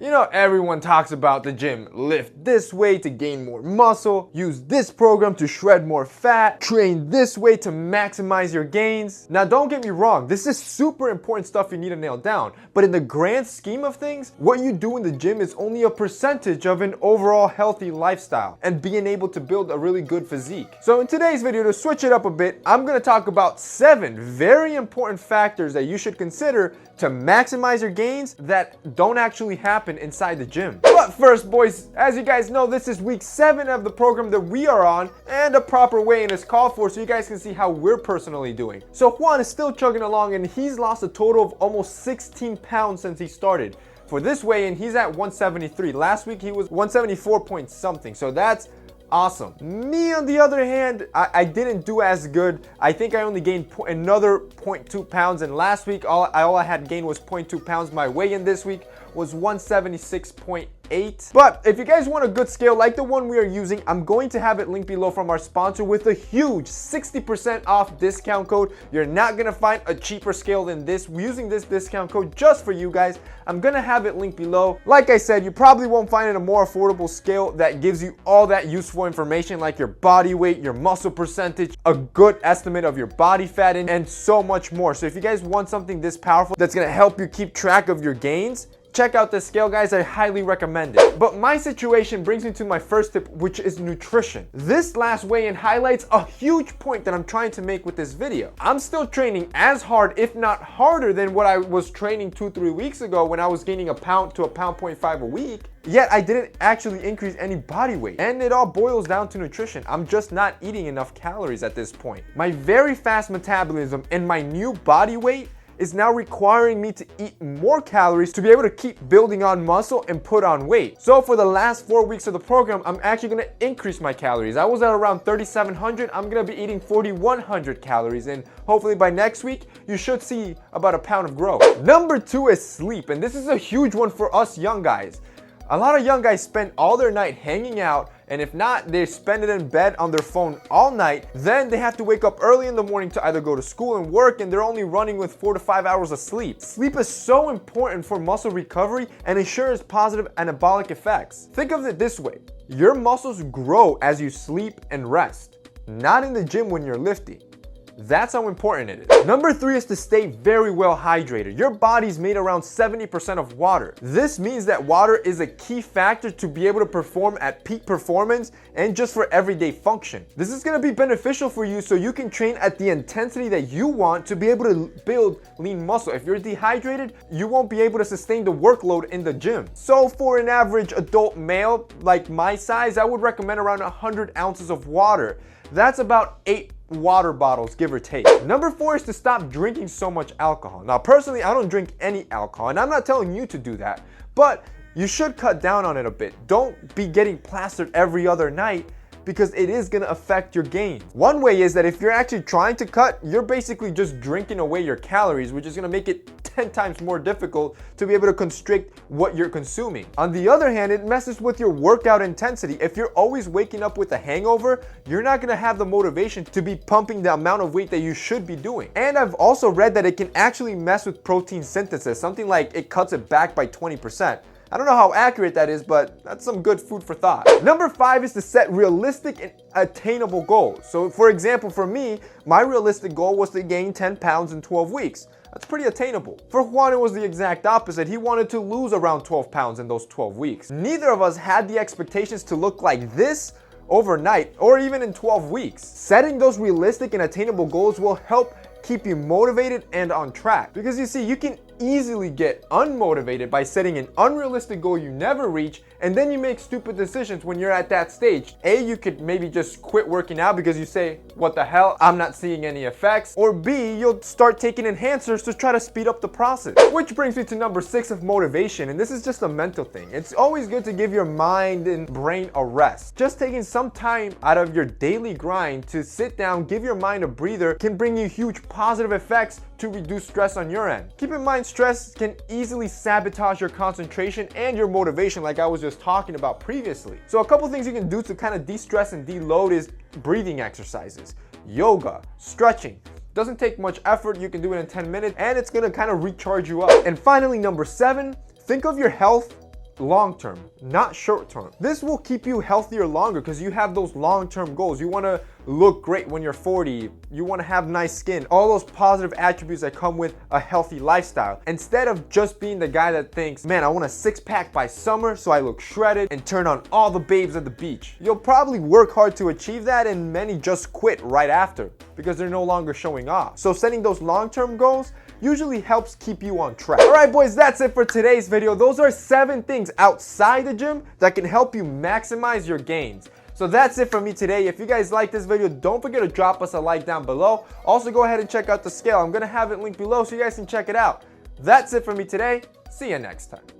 You know, everyone talks about the gym. Lift this way to gain more muscle, use this program to shred more fat, train this way to maximize your gains. Now, don't get me wrong, this is super important stuff you need to nail down. But in the grand scheme of things, what you do in the gym is only a percentage of an overall healthy lifestyle and being able to build a really good physique. So in today's video, to switch it up a bit, I'm gonna talk about 7 very important factors that you should consider to maximize your gains that don't actually happen inside the gym. But first, boys, as you guys know, this is week 7 of the program that we are on, and a proper weigh-in is called for so you guys can see how we're personally doing. So Juan is still chugging along, and he's lost a total of almost 16 pounds since he started. For this weigh-in, he's at 173. Last week he was 174 point something, so that's awesome. Me, on the other hand, I didn't do as good. I think I only gained another 0.2 pounds, and last week all I had gained was 0.2 pounds. My weigh-in this week was 176.8. But if you guys want a good scale like the one we are using, I'm going to have it linked below from our sponsor with a huge 60% off discount code. You're not gonna find a cheaper scale than this. We're using this discount code just for you guys. I'm gonna have it linked below. Like I said, you probably won't find it a more affordable scale that gives you all that useful information like your body weight, your muscle percentage, a good estimate of your body fat, and so much more. So if you guys want something this powerful that's gonna help you keep track of your gains, check out this scale, guys. I highly recommend it. But my situation brings me to my first tip, which is nutrition. This last weigh-in highlights a huge point that I'm trying to make with this video. I'm still training as hard, if not harder, than what I was training 2-3 weeks ago when I was gaining a pound to a pound 0.5 a week. Yet I didn't actually increase any body weight. And it all boils down to nutrition. I'm just not eating enough calories at this point. My very fast metabolism and my new body weight is now requiring me to eat more calories to be able to keep building on muscle and put on weight. So for the last 4 weeks of the program, I'm actually gonna increase my calories. I was at around 3,700. I'm gonna be eating 4,100 calories, and hopefully by next week, you should see about a pound of growth. Number 2 is sleep, and this is a huge one for us young guys. A lot of young guys spend all their night hanging out, and if not, they spend it in bed on their phone all night. Then they have to wake up early in the morning to either go to school and work, and they're only running with 4 to 5 hours of sleep. Sleep is so important for muscle recovery and ensures positive anabolic effects. Think of it this way: your muscles grow as you sleep and rest, not in the gym when you're lifting. That's how important it is. Number 3 is to stay very well hydrated. Your body's made around 70% of water. This means that water is a key factor to be able to perform at peak performance and just for everyday function. This is gonna be beneficial for you so you can train at the intensity that you want to be able to build lean muscle. If you're dehydrated, you won't be able to sustain the workload in the gym. So for an average adult male like my size, I would recommend around 100 ounces of water. That's about 8 water bottles, give or take. Number 4 is to stop drinking so much alcohol. Now, personally, I don't drink any alcohol, and I'm not telling you to do that, but you should cut down on it a bit. Don't be getting plastered every other night, because it is gonna affect your gains. One way is that if you're actually trying to cut, you're basically just drinking away your calories, which is gonna make it 10 times more difficult to be able to constrict what you're consuming. On the other hand, it messes with your workout intensity. If you're always waking up with a hangover, you're not gonna have the motivation to be pumping the amount of weight that you should be doing. And I've also read that it can actually mess with protein synthesis, something like it cuts it back by 20%. I don't know how accurate that is, but that's some good food for thought. Number 5 is to set realistic and attainable goals. So for example, for me, my realistic goal was to gain 10 pounds in 12 weeks. That's pretty attainable. For Juan, it was the exact opposite. He wanted to lose around 12 pounds in those 12 weeks. Neither of us had the expectations to look like this overnight or even in 12 weeks. Setting those realistic and attainable goals will help keep you motivated and on track. Because you see, you can easily get unmotivated by setting an unrealistic goal you never reach, and then you make stupid decisions when you're at that stage. A, you could maybe just quit working out because you say, what the hell, I'm not seeing any effects. Or B, you'll start taking enhancers to try to speed up the process. Which brings me to number 6 of motivation, and this is just a mental thing. It's always good to give your mind and brain a rest. Just taking some time out of your daily grind to sit down, give your mind a breather, can bring you huge positive effects to reduce stress on your end. Keep in mind, stress can easily sabotage your concentration and your motivation, like I was just talking about previously. So a couple things you can do to kind of de-stress and deload is breathing exercises, yoga, stretching. Doesn't take much effort, you can do it in 10 minutes, and it's gonna kind of recharge you up. And finally, number 7, think of your health long term, not short term. This will keep you healthier longer because you have those long term goals. You want to look great when you're 40. You want to have nice skin. All those positive attributes that come with a healthy lifestyle. Instead of just being the guy that thinks, man, I want a six-pack by summer so I look shredded and turn on all the babes at the beach. You'll probably work hard to achieve that, and many just quit right after because they're no longer showing off. So setting those long-term goals usually helps keep you on track. All right, boys, that's it for today's video. Those are 7 things outside the gym that can help you maximize your gains. So that's it from me today. If you guys like this video, don't forget to drop us a like down below. Also, go ahead and check out the scale. I'm gonna have it linked below so you guys can check it out. That's it for me today. See you next time.